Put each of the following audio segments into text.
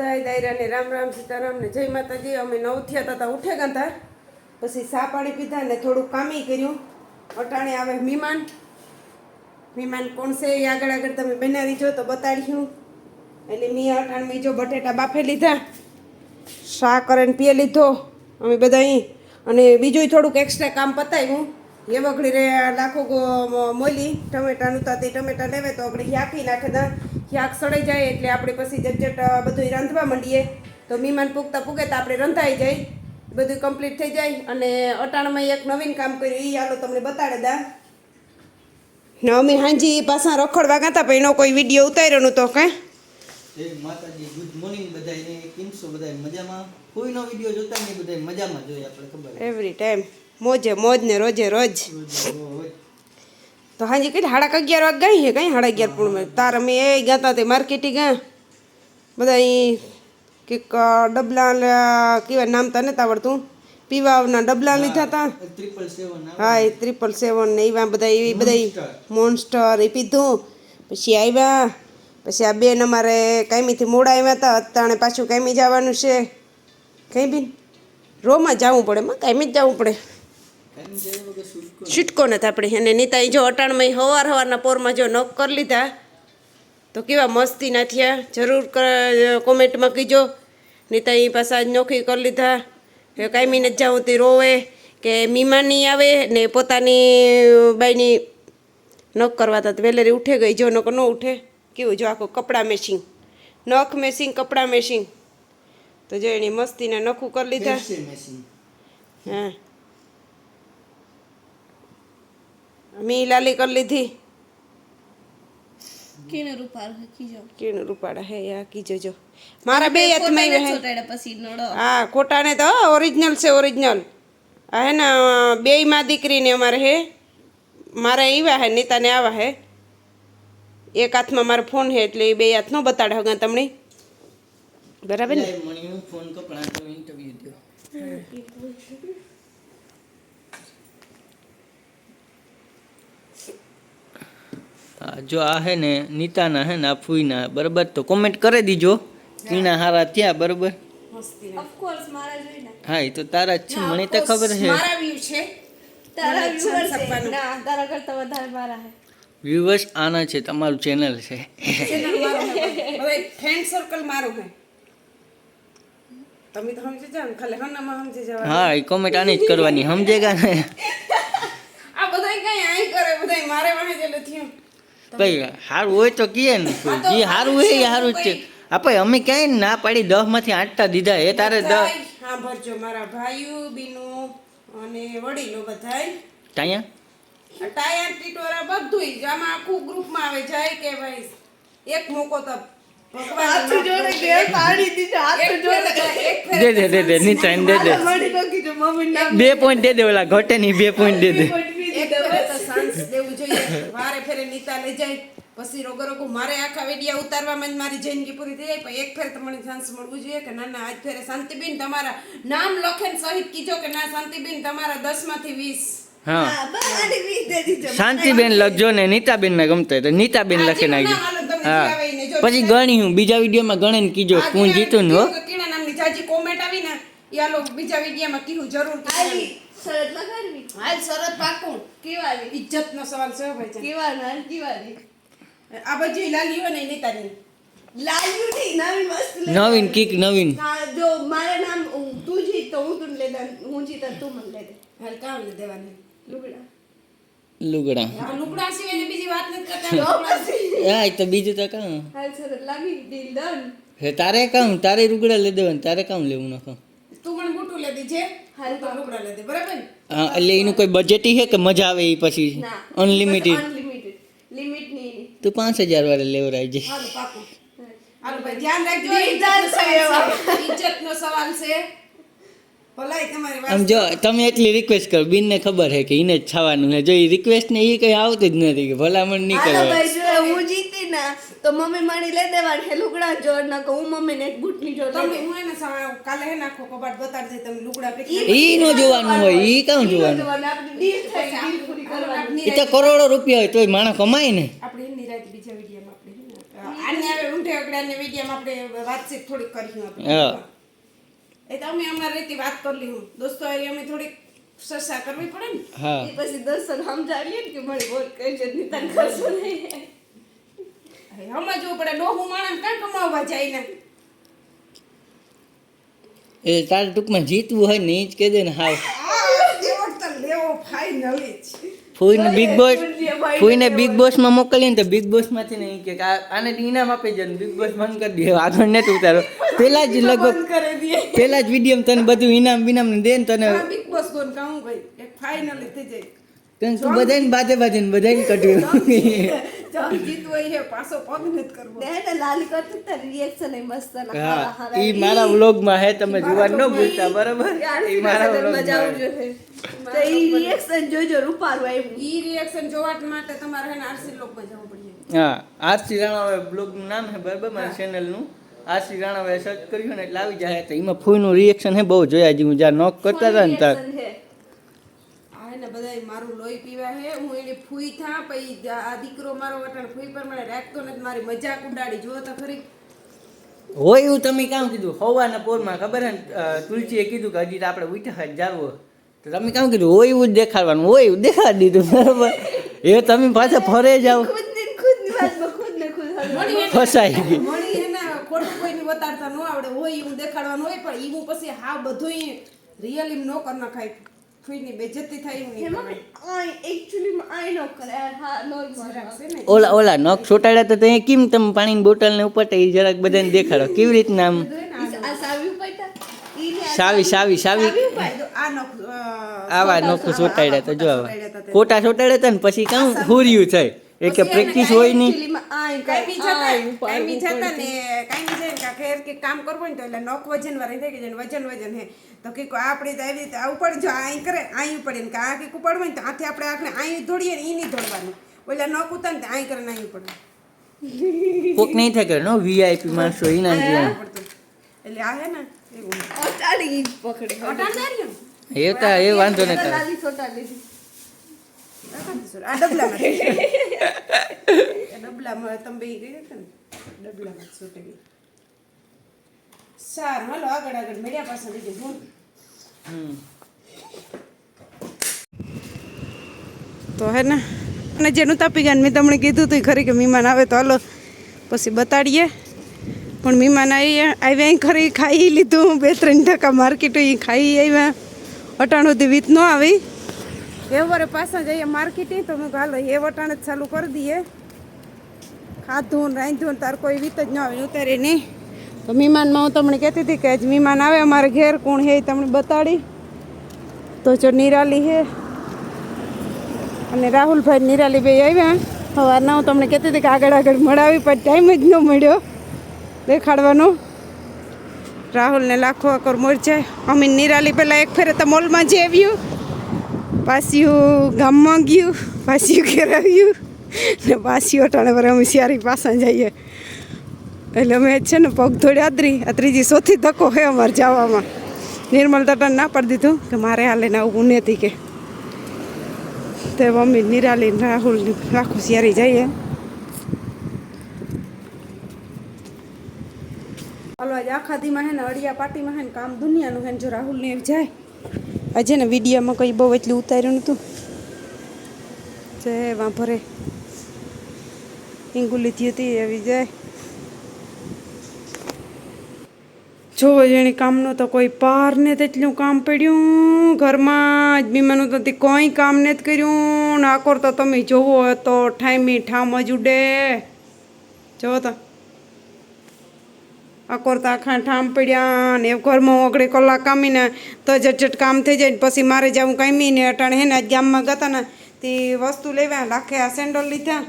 બધાય દાયરાને રામ રામ સીતારામ ને જય માતાજી. અમે 9 થયા હતા ઉઠે ગયા હતા, પછી ચા પાણી પીધા ને થોડું કામી કર્યું. અટાણે આવે મહેમાન કોણ છે એ આગળ આગળ તમે બનાવી જો તો બતાડ્યું. એટલે મેં અટાણે જો બટેટા બાફે લીધા, શા કરીને પીએ લીધો અમે બધા અહીં. અને બીજું થોડુંક એક્સ્ટ્રા કામ પતાવ્યું. એ વગડી રે લાખો મોલી ટમેટાનું તો તે ટમેટા લેવે તો આપણે યાકી નાખે દા યાક સડાઈ જાય એટલે આપણે પછી જટ બધું રાંધવા માંડીએ. તો મહેમાન પૂગે તો આપણે રંધાઈ જાય, બધું કમ્પ્લીટ થઈ જાય. અને અટાણામાં એક નવીન કામ કર્યું એ હાલો તમને બતાડે દા. ને અમે હાંજી પાછા રખડવા ગયા હતા પણ એનો કોઈ વિડીયો ઉતાર્યો નહોતો કાંઈ. જય માતાજી, ગુડ મોર્નિંગ બધાને. કેમ છો બધા? મજામાં? કોઈનો વિડીયો જોતા નહીં, બધા મજામાં જોઈએ, આપણે ખબર એવરી ટાઈમ મોજ ને રોજે રોજ. તો હાજી કઈ 11:30 વાગે ગઈ હે, કઈ 11:30 પૂર્ણ તાર અમે એ ગયા હતા તે માર્કેટી ગયા બધા. અહીં કંઈક ડબલા કેવા નામ તો નથી આવડતું, પીવાના ડબલા લીધા હતા. 777 હા એ 777 ને એવા બધા એવી બધા મોન્સ્ટર એ પીધું. પછી આવ્યા, પછી આ બેન અમારે કાયમીથી મોડા આવ્યા હતા. અત્યારે પાછું કાયમી જવાનું છે. કંઈ બી રોમાં જવું પડે, માં કાયમી જ જવું પડે, છૂટકો નથી આપણે. અને નીતા જો અટાણમાં સવારના પોરમાં જો નોક કરી લીધા તો કેવા મસ્તી ના થયા, જરૂર કોમેન્ટમાં કીજો. નીતા એ પાછા જ નોખી કરી લીધા. કાયમીને જ જાઉં તે રોવે કે મીમાની આવે ને પોતાની બાઈની નખ કરવા હતા. વેલેરી ઉઠે ગઈ, જો નક ન ઉઠે. કેવું જો આખું કપડાં મેશિંગ, નખ મેશિંગ કપડાં મેશિંગ. તો જો એની મસ્તીના નખું કરી લીધા. હા મી લાલી કરી લીધી. કેનું રૂપાડા હે યા કીજો જો મારા બે હાથમાં હા ખોટા ને તો ઓરિજિનલ છે ઓરિજિનલ. આ હે ને બેય માં દીકરીને અમારે હે, મારા એવા હે નીતાને આવા હે. એક હાથમાં મારો ફોન હે એટલે એ બે હાથ નો બતાડે હગા તમને બરાબર ને. ફોન કપડા તો ઇન્ટરવ્યુ દો. જો આ હે ને નીતાના હે ને આ ફૂઈના બરાબર. તો કોમેન્ટ કરી દીજો કીના હારા ત્યાં બરાબર. હા એ તો તારા જ છે, મને તો ખબર છે. મારા વ્યૂ છે, તારા વ્યુઅર્સ છે ના, તારા કરતા વધારે મારા હે વ્યુઅર્સ. આના છે તમારું ચેનલ છે, ચેનલ મારું હે, હવે ફ્રેન્ડ સર્કલ મારું હે. તમે તો સમજી જાવ ને, ખાલી હનામાં સમજી જાવ. હા એ કોમેન્ટ આની જ કરવાની, સમજેગા ને. આ બધાય કઈ આઈ કરે, બધાય મારે વાહે જેલે થયું. કઈ સારું હોય તો કીએ ને, જે સારું હોય એ સારું જ છે. આપણે અમે ક્યાંય ના પાડી 10 માંથી 8 દીધા. એ તારે 10 હા ભરજો મારા ભાઈઓ બીનો અને વડીલો બધાય ટાયા ટાયર ટીટોરા બધુંય જ આમાં આખું ગ્રુપમાં આવે જાય કે ભાઈ એક મોકો તો ભગવાન જોડે કે પાડી દીધા. હાથ જોડે દે નીચે દે 2 પોઈન્ટ દે ઓલા ઘટે ની 2 પોઈન્ટ દે. સાંસ દેવું જોઈએ. વારે ફેરે નીતા લઈ જાય પછી રોગો મારે આખા વેડિયા ઉતારવામાં મારી જિંદગી પૂરી થઈ જાય. પણ એક ફેર તમને ચાન્સ મળવું જોઈએ કે ના આજ ફેરે શાંતિબેન તમારા નામ લખેન સહિત કીજો કે ના શાંતિબેન તમારા 10 માંથી 20. હા શાંતિબેન લખજો ને નીતાબેન ને ગમતો તો નીતાબેન લખી નાખજો. હા પછી ગણી હું બીજા વિડીયોમાં ગણીને કીજો હું જીતું ને. હો કીના નામની જાજી કોમેન્ટ આવી ને યાલો બીજા વિડીયોમાં કીધું જરૂર આવી શરત લગાડવી. હાલ શરત પાકું કેવાલી ઇજ્જતનો સવાલ છે ભાઈ. કેવાલી આ બધી લાલી હોય ને નીતાની લાલ્યુ ની નવીન મસ્ત નવીન કીક નવીન. જો મારા નામ તું જીત તો હું તને લેદા, હું જીત તું મને લે દે. હાલ કામ લે દેવાની લુગડા લુગડા સિવાય બીજી વાત નથી કરતા. હા તો બીજું તો કામ હાલ શરત લાગી ડીલ ડન. હે તારે કામ તારે લુગડા લે દેવાનું, તારે કામ લેવું નાખો. તું મને બુટુ લે દેજે, હાલ તો લુગડા લે દે બરાબર ને. હા એટલે એનું કોઈ બજેટ છે કે મજા આવે એ પછી અનલિમિટેડ લિમિટ ની તો 5000 વાળા લેવરાય છે. હાલો પાકું. હાલો ભાઈ ધ્યાન રાખજો, ઇજ્જતનો સવાલ છે. ભલાઈ તમારી વાત. આમ જો તમે એટલી રિક્વેસ્ટ કરો, બીનને ખબર છે કે એને જ છાવાનું છે. જો એ રિક્વેસ્ટ ને એ કઈ આવતું જ નથી કે ભલામણ નહીં કરે. હું જીતી ના તો મમ્મી મારી લઈ દેવાની હે લુગડા જોડ ના હું મમ્મી ને એક બૂટ ની જોડ તમે હું એને કાલે હે નાખો કબાટ બતાડજે તમે લુગડા કેટલા. ઈ નો જોવાનું હોય, ઈ કામ જોવાનું. આપણી ડીલ થઈ ડીલ પૂરી કરવાની. એ તો કરોડો રૂપિયા હોય તોય માણસ કમાય ને. આપણે એની રાત બીજા વિડીયોમાં આપણે આને હવે ઊંધે અગડાને વિડીયોમાં આપણે વાતચીત થોડીક કરીશું આપણે હા. એ તો અમે અમારી રીતે વાત કરી લીધું દોસ્તો હારે અમે થોડીક ચર્ચા કરવી પડે ને હા એ પછી દર્શન સમજાવીએ ને કે મને બોલ કઈ છે નિતાન કરશો નહીં સમજવું પડે ડોહું માણસ કાં કમાવવા જાય ને એ તારે ટૂંકમાં જીતવું હોય ને એ જ કહી દે ને હાવ એવોર્ડ તો લેવો ફાઇનલી જ ફૂઈને બિગ બોસમાં મોકલીએ ને તો બિગ બોસમાંથી ને ઈ કે આને ઇનામ આપી દે ને બિગ બોસ બંધ કરી દે આગળ નથી ઉતારો પેલા જ લગભગ કરી દઈએ પેલા જ વિડીયો તને બધું ઇનામ બિનામ ને દે ને તને બિગ બોસ કોણ કામ ભાઈ એક ફાઇનલી થઈ જાય તને તું બધાને બાજે ને બધાને કટ્યું જો જીતવો એ પાછો પગ નથી કરવો ને લાલી કરતી તો રિએક્શન એ મસ્ત હા ઈ મારા વ્લોગમાં હે તમે જોવા ન ભૂલતા બરાબર ઈ મારા મજા વ્લોગમાં આવજો તો ઈ રિએક્શન જોજો રૂપારું આવ્યું ઈ રિએક્શન જોવા માટે તમારે હે ને આરસી લોકમાં જવું પડે હા આરસી રાણાવે બ્લોગનું નામ હે બરાબર મારી ચેનલનું આરસી રાણાવે સર્ચ કર્યું ને એટલે આવી જાય તો એમાં ફૂઈનું રિએક્શન હે બહુ જોયા જેવું જ્યાં નોક કરતા હતા ને ત્યાં Reaction છે. આ ને બધાય મારું લોહી પીવા હે હું એની ફૂઈ થા પછી આ દીકરો મારો વટાણ ફૂઈ પર મને રાખતો નથી મારી મજાક ઉડાડી જો તો ખરી હોય એવું તમે કામ કીધું હવાના પોરમાં ખબર હે ને તુલસીએ કીધું કે હજી તો આપણે ઉઠા જાવો તો તમે કામ કીધું હોય એવું જ દેખાડવાનું હોય એવું દેખાડી દીધું બરાબર એ તમે પાછા ફરે જાઓ ખુદની વાતમાં ખુદ ને ખુદ હલવાઈ. ફસાઈ ગઈ મળી હે ને ખોટું કોઈને વતાડતા ન આવડે હોય એવું દેખાડવાનું હોય પણ ઈ હું પછી હા બધુંય રિયલી નો કર નખાય ફૂઈની બેઇજ્જતી થાય એવું નહીં એમાં કરવાનું. એકચ્યુઅલી આઈ નો કરે હા નોર્મલ રાખશે ને ઓલા નખ ચોટાડ્યા તો ત્યાં કેમ તમે પાણીની બોટલ ને ઉપરતા એ જરાક બધાને દેખાડો કેવી રીતના આમ આ સાવી પાટા ઈને આ સાવી સાવી આ નખ, આવા નખો ચોટાડ્યા તો જો આવા ચોટાડ્યા હતા તે. ખોટા ચોટાડ્યા હતા ને પછી કામ હુર્યું થાય એ કે પ્રેક્ટિસ હોય નહીં actually માં આઈ કાંઈ બી જતા ને કાંઈ બી જાય ને કાં ખેર કે કામ કરવું હોય ને તો એટલે નખ વજન વાળી થઈ ગઈ છે ને વજન હે તો કે આપણે તો એવી રીતે આ ઉપર જો અહીં કરે અહીં પડે ને કે આ કે ઉપાડવું હોય ને તો આથી આપણે આખને અહીં દોડીએ ને ઈ નહીં દોડવાનું ઓલા નખ ઉતાર ને અહીં કરે ને અહીં પડે કોક નહીં થાય કે નો વીઆઈપી માણસો એના જેવું પડતું એટલે આ હે ને એવું ઓટાડી પકડી અટાણદારીઓ એ તો એ વાંધો ને તારે લાલી સોટા લીધી આ ડબલામાં ડબલામાં તમે બે ગઈ હતા ને ડબલામાં છૂટી ગઈ સારું હાલો આગળ મેળ્યા પાસે બીજું હું તો હે ને અને જેનું તાપી ગયા મેં તમને કીધું હતું ખરી કે મહેમાન આવે તો હાલો પછી બતાડીએ પણ મહેમાન આવ્યા ખરી ખાઈ લીધું 2-3 ટકા માર્કેટ એ ખાઈ આવ્યા અટાણ સુધી વીત ન આવી એવરે પાછા જઈએ માર્કેટે તો મેં હાલો એ વટાણ જ ચાલુ કરી દઈએ ખાધું ને રાંધ્યું ને તાર કોઈ વીત જ ન આવે ઉતારે નહીં તો મહેમાનમાં હું તમને કહેતી હતી કે આજ મહેમાન આવે અમારે ઘેર કોણ હે એ તમને બતાડી તો જો નિરાલી હે અને રાહુલભાઈ નિરાલી ભાઈ આવ્યા સવારના હું તમને કહેતી હતી કે આગળ મળાવી પણ ટાઈમ જ ન મળ્યો દેખાડવાનો રાહુલને લાખો અકર મોરચાય અમે નિરાલી પહેલાં એક ફેરે તો મોલમાં જઈ આવ્યું પાછું ગામમાં ગયું પાછું ઘેર આવ્યું ને પાછું અટાણે પર અમે શિયારી પાસા જઈએ એટલે અમે છે ને પગ થોડી આ ત્રીજી ચોથી ધક્કો હે અમારે જવામાં નિર્મલ તટન ના પાડી દીધું કે મારે હાલે ને આવું નથી કે તે મમ્મી નિરાલી રાહુલ લાખો શિયારી જઈએ હાલો આજે આખા દીમાં હે ને અડિયા પાટીમાં હે ને કામ દુનિયાનું હે ને જો રાહુલને એમ જાય આજે ને વિડીયોમાં કંઈ બહુ એટલું ઉતાર્યું નહોતું જે વાંભરે ઈંગુલીથી હતી આવી જાય જો જેણે કામનું તો કોઈ પાર ને તેટલું કામ પડ્યું ઘરમાં જ બીમાનું તો તે કોઈ કામ નથી કર્યું ને આકોર તો તમે જોવો તો ઠામી ઠામ જ ઉડે જોવો તો આકોર તો આખા ઠામ પડ્યા ને ઘરમાં ઓગળે કલાક કામીને તો ઝટઝટ કામ થઈ જાય ને પછી મારે જવું કામીને અટાણે હે ને આજ ગામમાં ગયા ને તે વસ્તુ લેવા લાખે આ સેન્ડલ લીધા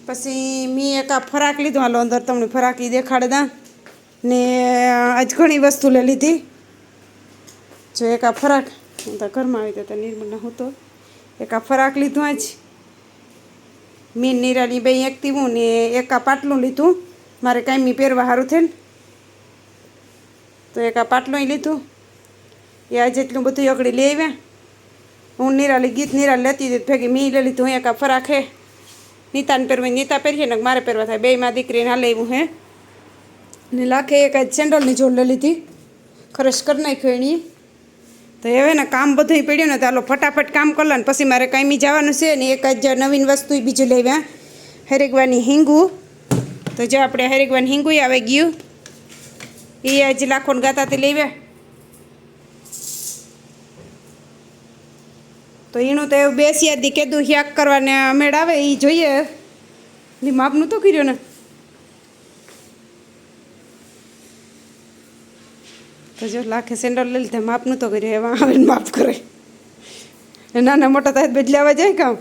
પછી મેં એક આ ફરાક લીધો હાલો અંદર તમને ફરાકી દેખાડતા ને આજ ઘણી વસ્તુ લઈ લીધી જો એક આ ફરાક હું તો ઘરમાં આવી તો નિર્મળના હું તો એક આ ફરાક લીધું આજ મીન નિરાની બે એકતી હું ને એક આ પાટલું લીધું મારે કાંઈ મી પહેરવા સારું થઈને તો એક આ પાટલું લીધું એ આ જેટલું બધું અગડી લઈ આવ્યા હું નિરાલી ગીત નિરાલી લેતી હતી ભેગી મી લઈ લીધું એક આ ફરાક હે નીતાને પહેરવી નીતા પહેરીએ ને મારે પહેરવા થાય બેયમાં દીકરીને હાલે એવું હે ને લાખે એક જ સેન્ડલની જોડ લઈ લીધી ખરેશ કરી નાખ્યો એની તો હવે ને કામ બધું પડ્યું ને તો હાલો ફટાફટ કામ કરલા ને પછી મારે કાંઈ જવાનું છે ને એક જ નવીન વસ્તુ બીજું લેવા હરેગવાની હિંગું તો જો આપણે હરેગવાની હિંગું આવી ગયું એ હજી લાખોને ગાતાથી લેવ્યા તો એનું તો એવું બેસ્યાદી કીધું યાક કરવાને મેળ આવે એ જોઈએ ની માપનું તો કર્યું ને તો જો લાખે સેન્ડલ લઈ લીધા માપનું તો કર્યું એમાં આવે ને માપ કરે નાના મોટા થાય બદલાવા જાય કામ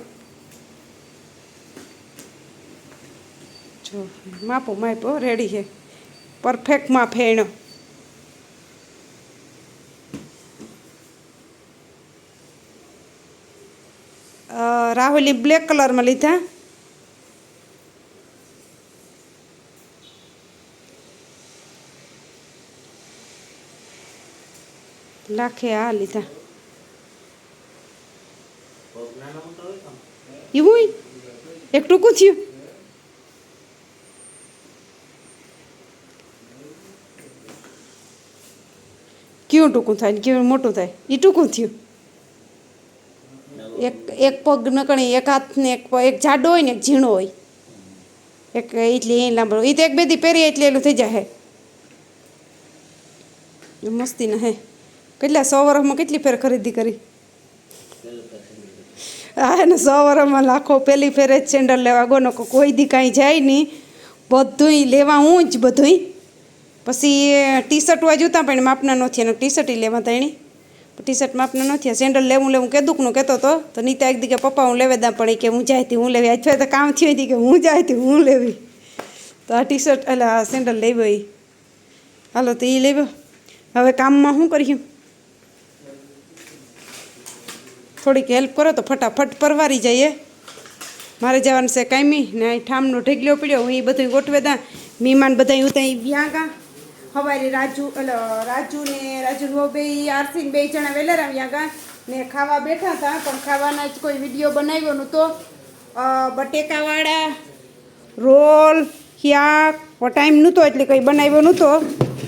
જો માપો રેડી છે પરફેક્ટ માપ હે એનો રાહુલી બ્લેક કલરમાં લીધા લાખે આ લીધા એવું એક ટૂંકું થયું કેવું ટૂંકું થાય ને કેવું મોટું થાય એ ટૂંકું થયું એક પગ નકણી એક હાથને એક જાડો હોય ને એક ઝીણો હોય એક એટલે એ લાંબો એ તો એક બેદી પહેરીએ એટલે એલું થઈ જાય મસ્તી ના હે કેટલા 100 વર્ષમાં કેટલી ફેર ખરીદી કરી હા ને 100 વર્ષમાં લાખો પહેલી ફેરે જ સેન્ડલ લેવા ગોનો કોઈ દી કાંઈ જાય નહીં બધુંય લેવા હું જ બધુંય પછી ટી શર્ટ જોતા પણ માપના નથી એનો ટી શર્ટ લેવા હતા એની ટી શર્ટ માપના નથી સેન્ડલ લેવું કેદુકનું કહેતો હતો તો નીતા એક દી કે પપ્પા હું લેવે દા પણ કે હું જાયતી હું લેવી આજ તો કામ થયું હતી કે હું જાયતી હું લેવી તો આ ટી શર્ટ એટલે આ સેન્ડલ લેવો એ હાલો તો એ લેવો હવે કામમાં શું કર્યું થોડીક હેલ્પ કરો તો ફટાફટ પરવારી જઈએ મારે જવાનું છે કાંઈ ને ઠામનો ઢેગલો પડ્યો હું એ બધું ગોઠવે દા મહેમાન બધા હું ત્યાં વ્યાગા હવારે રાજુ ને બે આરસી બે જણા વહેલા વ્યાગા ને ખાવા બેઠા હતા પણ ખાવાના જ કોઈ વિડીયો બનાવ્યો નહોતો બટેકાવાળા રોલ શાક ટાઈમ નહોતો એટલે કંઈ બનાવ્યો નહોતો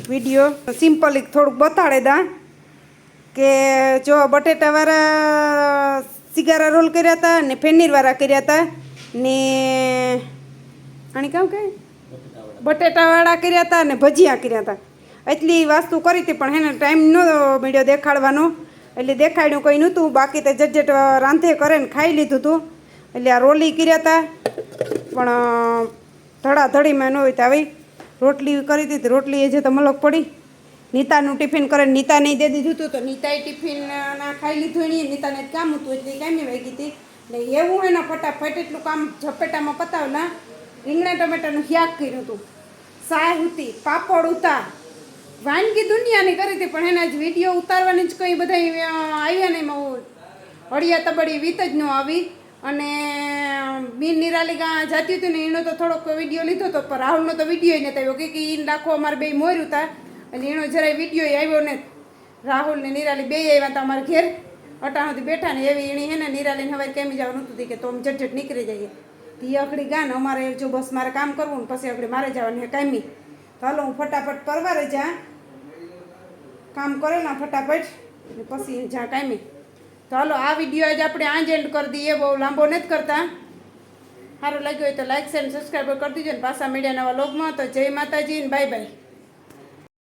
વિડીયો સિમ્પલ થોડુંક બતાડે દા કે જો બટેટાવાળા સિગારા રોલ કર્યા હતા ને પનીરવાળા કર્યા હતા ને આની કામ કે બટેટાવાળા કર્યા હતા ને ભજીયા કર્યા હતા એટલી વસ્તુ કરી હતી પણ એને ટાઈમ ન મળ્યો દેખાડવાનો એટલે દેખાડ્યું કંઈ નહોતું બાકી તો જજ્જટ રાંધે કરે ને ખાઈ લીધું હતું એટલે આ રોલી કર્યા હતા પણ ધડાધડીમાં ન હોય તો આવી રોટલી કરી હતી રોટલી એ જે તો મલક પડી નીતાનું ટિફિન કરે નીતાને દે દીધું હતું તો નીતાએ ટિફિન ના ખાઈ લીધું એની નીતાને જ કામ હતું એટલે કાંઈ વાગી હતી એટલે એવું એના ફટાફટ એટલું કામ ઝપેટામાં પતાવલા રીંગણા ટમેટાનું શાક કર્યું હતું સાય હતી પાપડ ઉતા વાનગી દુનિયાની કરી હતી પણ એના જ વિડીયો ઉતારવાની જ કંઈ બધા આવ્યા ને એમાં અડિયા તબડી વીત જ ન આવી અને મીન નિરાલી ગાં જાતી હતી ને એનો તો થોડોક વિડીયો લીધો હતો પણ રાહુલનો તો વિડીયો નથી આવ્યો કે એને રાખો અમારે બે મોર્યું હતા એટલે એનો જરાય વિડીયો આવ્યો ને રાહુલ ને નિરાલી બે આવ્યા હતા અમારા ઘેર અટાણોથી બેઠા ને એવી એની હે ને નિરાલીને હવે કેમ જવાનું હતું કે તો અમે ઝટઝટ નીકળી જઈએ એ અખડી ગા ને અમારે જો બસ મારે કામ કરવું ને પછી અખડી મારે જવાનું હે કાયમી તો હાલો હું ફટાફટ પરવારે જા કામ કરેલા ફટાફટ ને પછી જા કાયમી તો હાલો આ વિડીયો આજે આપણે આ જ એન્ડ કરી દઈએ બહુ લાંબો નથી કરતા સારું લાગ્યો હોય તો લાઈક શેર સબસ્ક્રાઈબ કરી દીજો ને પાછા મળ્યા નવા લોગમાં તો જય માતાજી ને બાય બાય